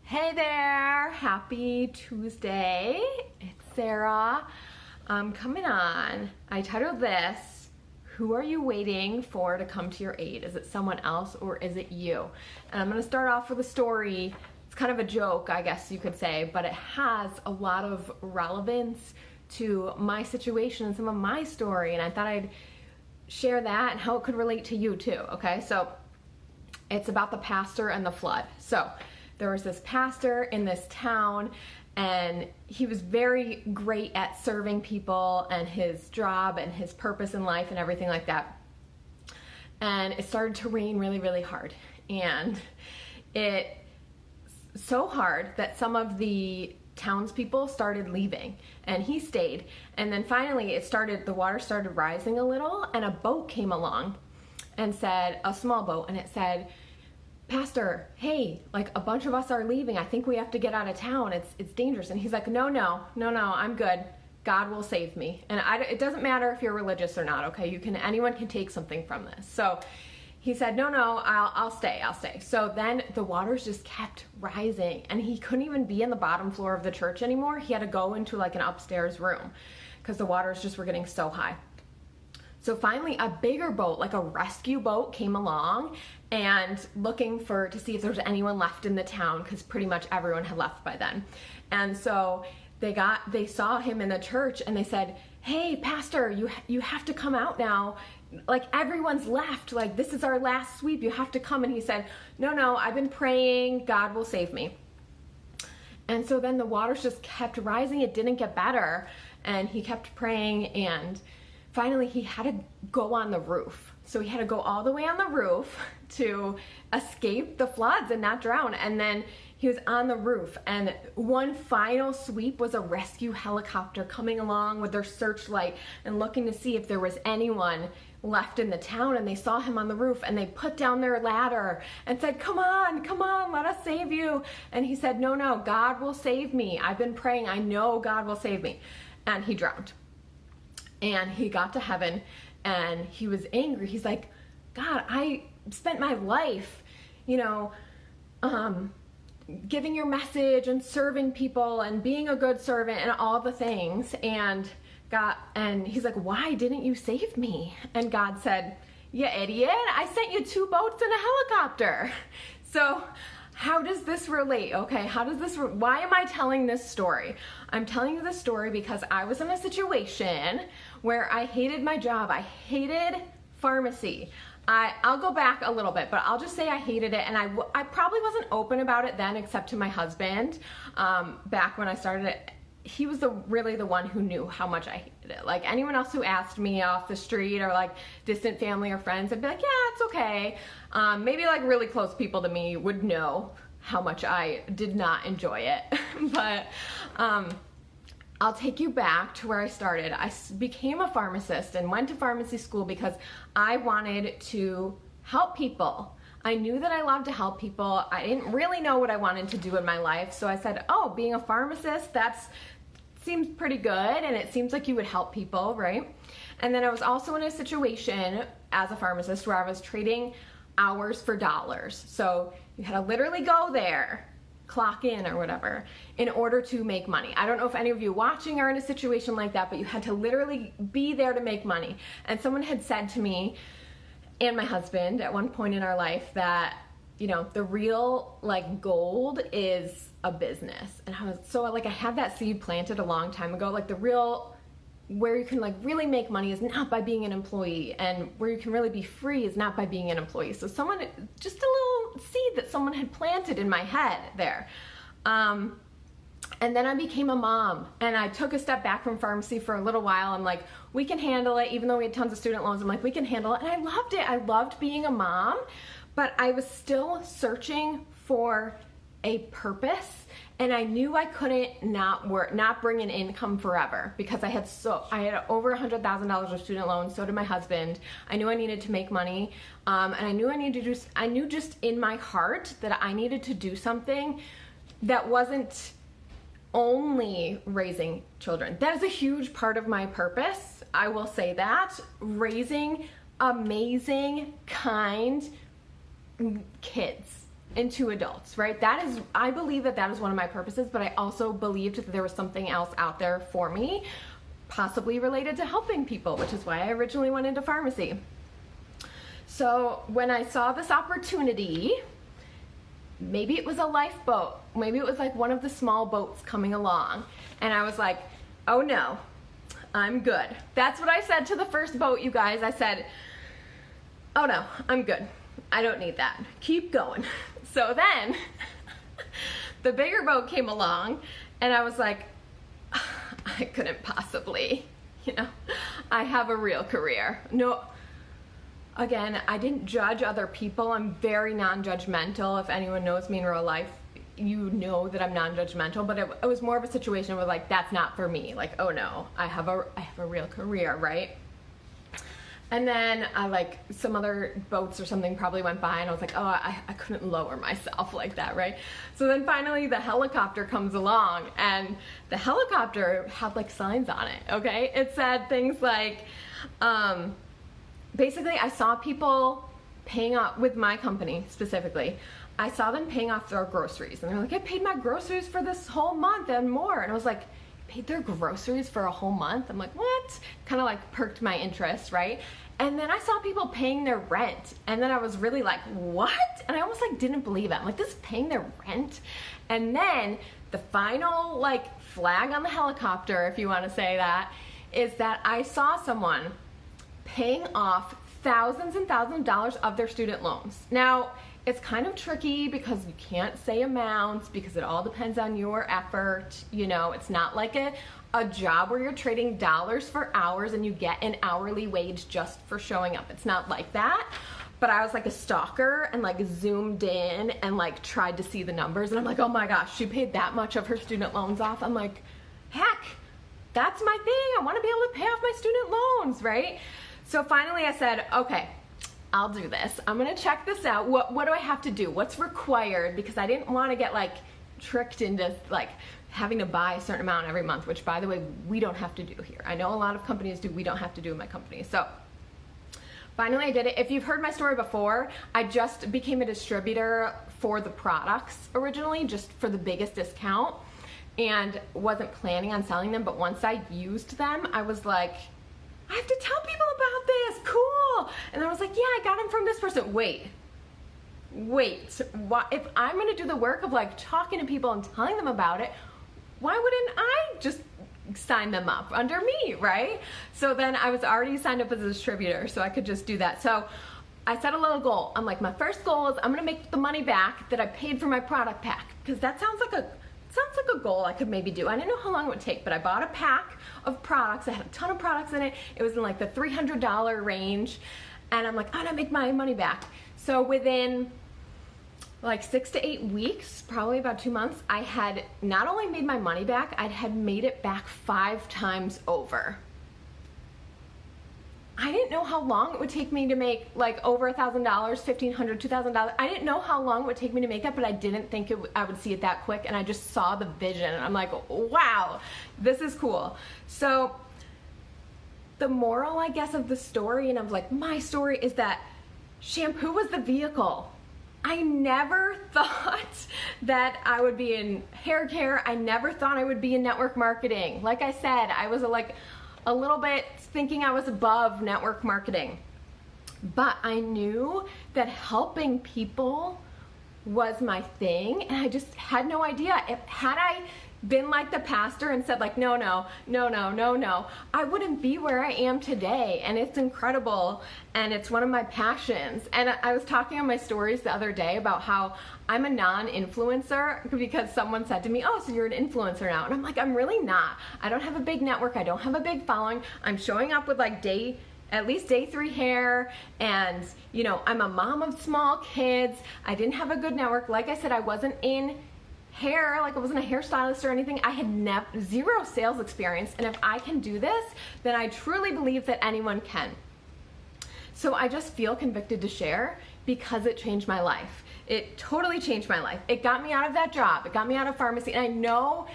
Hey there, happy Tuesday. It's Sarah. I'm coming on. I titled this, Who Are You Waiting For to Come to Your Aid? Is it someone else or is it you? And I'm gonna start off with a story. It's kind of a joke, I guess you could say, but it has a lot of relevance to my situation and some of my story, and I thought I'd share that and how it could relate to you too, okay? So it's about the pastor and the flood. So there was this pastor in this town, and he was very great at serving people and his job and his purpose in life and everything like that. And it started to rain really, really hard. And it so hard that some of the townspeople started leaving, and he stayed. And then finally the water started rising a little, and a boat came along and said, a small boat, and it said, "Pastor, hey, like a bunch of us are leaving. I think we have to get out of town. It's dangerous." And he's like, no, I'm good. God will save me. And it doesn't matter if you're religious or not, okay? Anyone can take something from this. So he said, no, I'll stay. So then the waters just kept rising, and he couldn't even be in the bottom floor of the church anymore. He had to go into like an upstairs room because the waters just were getting so high. So finally a bigger boat, like a rescue boat, came along and looking to see if there was anyone left in the town, because pretty much everyone had left by then. And so they saw him in the church, and they said, "Hey, pastor, you have to come out now. Like, everyone's left. Like, this is our last sweep. You have to come." And he said, no, I've been praying. God will save me. And so then the waters just kept rising. It didn't get better. And he kept praying, and finally he had to go on the roof. So he had to go all the way on the roof to escape the floods and not drown. And then he was on the roof, and one final sweep was a rescue helicopter coming along with their searchlight and looking to see if there was anyone left in the town. And they saw him on the roof, and they put down their ladder and said, come on, let us save you. And he said, no, God will save me. I've been praying. I know God will save me. And he drowned. And he got to heaven, and he was angry. He's like, God, I spent my life, giving your message and serving people and being a good servant and all the things. And he's like, why didn't you save me? And God said, you idiot, I sent you 2 boats and a helicopter. So how does this relate? Okay, why am I telling this story? I'm telling you this story because I was in a situation where I hated my job. I hated pharmacy. I'll go back a little bit, but I'll just say I hated it, and I probably wasn't open about it then, except to my husband. Back when I started it, he was really the one who knew how much I hated it. Like, anyone else who asked me off the street, or like distant family or friends, I'd be like, yeah, it's okay. Maybe like really close people to me would know how much I did not enjoy it. But I'll take you back to where I started. I became a pharmacist and went to pharmacy school because I wanted to help people. I knew that I loved to help people. I didn't really know what I wanted to do in my life. So I said, oh, being a pharmacist, that seems pretty good, and it seems like you would help people, right? And then I was also in a situation as a pharmacist where I was trading hours for dollars. So you had to literally go there, clock in or whatever, in order to make money. I don't know if any of you watching are in a situation like that, but you had to literally be there to make money. And someone had said to me and my husband at one point in our life that, the real like gold is a business. And I had that seed planted a long time ago. Like, the real, where you can like really make money is not by being an employee, and where you can really be free is not by being an employee. So just a little seed that someone had planted in my head there. And then I became a mom, and I took a step back from pharmacy for a little while. I'm like, we can handle it. Even though we had tons of student loans, I'm like, we can handle it. And I loved it. I loved being a mom, but I was still searching for a purpose. And I knew I couldn't not bring an income forever, because I had over $100,000 of student loans. So did my husband. I knew I needed to make money, and I knew just in my heart that I needed to do something that wasn't only raising children. That is a huge part of my purpose. I will say that, raising amazing, kind kids. into adults, right? That is, I believe that that is one of my purposes, but I also believed that there was something else out there for me, possibly related to helping people, which is why I originally went into pharmacy. So when I saw this opportunity, maybe it was a lifeboat, maybe it was like one of the small boats coming along, and I was like, oh no, I'm good. That's what I said to the first boat, you guys. I said, oh no, I'm good. I don't need that. Keep going. So then the bigger boat came along, and I was like, I couldn't possibly, I have a real career. No, again, I didn't judge other people. I'm very non-judgmental. If anyone knows me in real life, you know that I'm non-judgmental, but it was more of a situation where like, that's not for me. Like, oh no, I have a real career, right? And then like some other boats or something probably went by, and I was like, oh, I couldn't lower myself like that, right? So then finally the helicopter comes along, and the helicopter had like signs on it, okay? It said things like, basically I saw people paying off, with my company specifically, I saw them paying off their groceries, and they're like, I paid my groceries for this whole month and more. And I was like, paid their groceries for a whole month? I'm like, what? Kind of like perked my interest, right? And then I saw people paying their rent, and then I was really like, what? And I almost like didn't believe it. I'm like, this is paying their rent? And then the final like flag on the helicopter, if you want to say that, is that I saw someone paying off thousands and thousands of dollars of their student loans. Now, it's kind of tricky because you can't say amounts because it all depends on your effort. It's not like a job where you're trading dollars for hours and you get an hourly wage just for showing up. It's not like that. But I was like a stalker and like zoomed in and like tried to see the numbers, and I'm like, oh my gosh, she paid that much of her student loans off. I'm like, heck, that's my thing. I want to be able to pay off my student loans, right? So finally I said, okay, I'll do this. I'm gonna check this out. What do I have to do? What's required? Because I didn't want to get like tricked into like having to buy a certain amount every month, which by the way, we don't have to do here. I know a lot of companies do. We don't have to do in my company. So finally I did it. If you've heard my story before, I just became a distributor for the products originally, just for the biggest discount, and wasn't planning on selling them. But once I used them, I was like, I have to tell people about this, cool. And I was like, yeah, I got them from this person. Wait, what, if I'm gonna do the work of like talking to people and telling them about it, why wouldn't I just sign them up under me, right? So then I was already signed up as a distributor, so I could just do that. So I set a little goal. I'm like, my first goal is I'm gonna make the money back that I paid for my product pack, because that sounds like a goal I could maybe do. I didn't know how long it would take, but I bought a pack of products. I had a ton of products in it. It was in like the $300 range, and I'm like, I'm gonna make my money back. So within like 6 to 8 weeks, probably about 2 months, I had not only made my money back, I had made it back 5 times over. I didn't know how long it would take me to make like over $1,000, $1,500, $2,000. I didn't know how long it would take me to make that, but I didn't think I would see it that quick, and I just saw the vision, and I'm like, wow, this is cool. So the moral, I guess, of the story and of like my story is that shampoo was the vehicle. I never thought that I would be in hair care. I never thought I would be in network marketing. Like I said, I was a little bit thinking I was above network marketing, but I knew that helping people was my thing, and I just had no idea. Had I been like the pastor and said like, no, I wouldn't be where I am today, and it's incredible, and it's one of my passions. And I was talking on my stories the other day about how I'm a non-influencer because someone said to me, oh, so you're an influencer now. And I'm like, I'm really not. I don't have a big network. I don't have a big following. I'm showing up with like at least day 3 hair, and I'm a mom of small kids. I didn't have a good network. Like I said, I wasn't in hair, like I wasn't a hairstylist or anything. I had zero sales experience, and if I can do this, then I truly believe that anyone can. So I just feel convicted to share because it changed my life. It totally changed my life. It got me out of that job. It got me out of pharmacy, and I know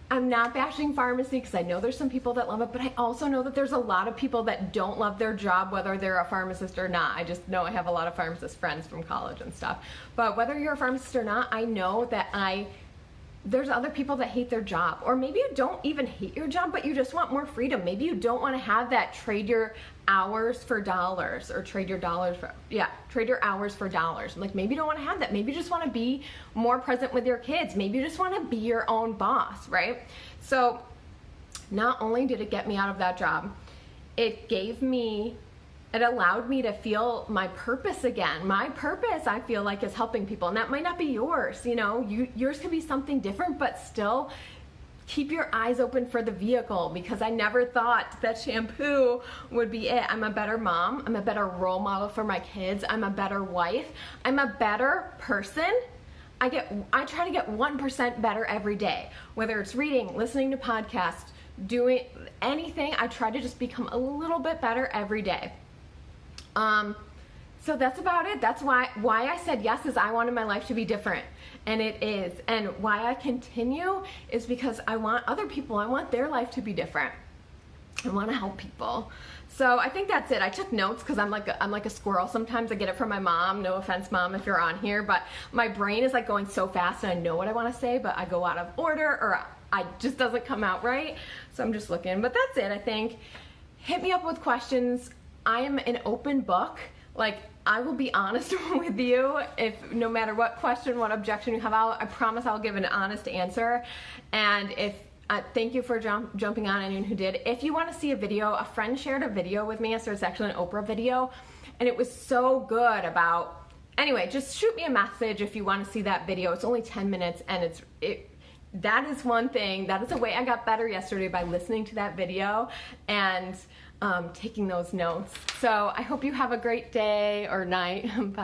I'm not bashing pharmacy because I know there's some people that love it, but I also know that there's a lot of people that don't love their job, whether they're a pharmacist or not. I just know I have a lot of pharmacist friends from college and stuff. But whether you're a pharmacist or not, I know that there's other people that hate their job. Or maybe you don't even hate your job, but you just want more freedom. Maybe you don't want to have that trade your hours for dollars, or trade your hours for dollars. Like, maybe you don't want to have that. Maybe you just want to be more present with your kids. Maybe you just want to be your own boss, right? So not only did it get me out of that job, it allowed me to feel my purpose again. My purpose, I feel like, is helping people, and that might not be yours. You know, yours could be something different, but still keep your eyes open for the vehicle, because I never thought that shampoo would be it. I'm a better mom. I'm a better role model for my kids. I'm a better wife. I'm a better person. I try to get 1% better every day, whether it's reading, listening to podcasts, doing anything. I try to just become a little bit better every day. So that's about it. That's why I said yes, is I wanted my life to be different. And it is. And why I continue is because I want other people, I want their life to be different. I want to help people. So I think that's it. I took notes because I'm like a squirrel. Sometimes I get it from my mom. No offense, Mom, if you're on here, but my brain is like going so fast and I know what I want to say, but I go out of order, or I just doesn't come out right. So I'm just looking. But that's it, I think. Hit me up with questions. I am an open book. Like, I will be honest with you. If no matter what question, what objection you have, I promise I'll give an honest answer. And thank you for jumping on, anyone who did. If you want to see a video, a friend shared a video with me, so it's actually an Oprah video, and it was so good about, anyway, just shoot me a message if you want to see that video. It's only 10 minutes, and that is one thing, that is a way I got better yesterday, by listening to that video and taking those notes. So I hope you have a great day or night. Bye.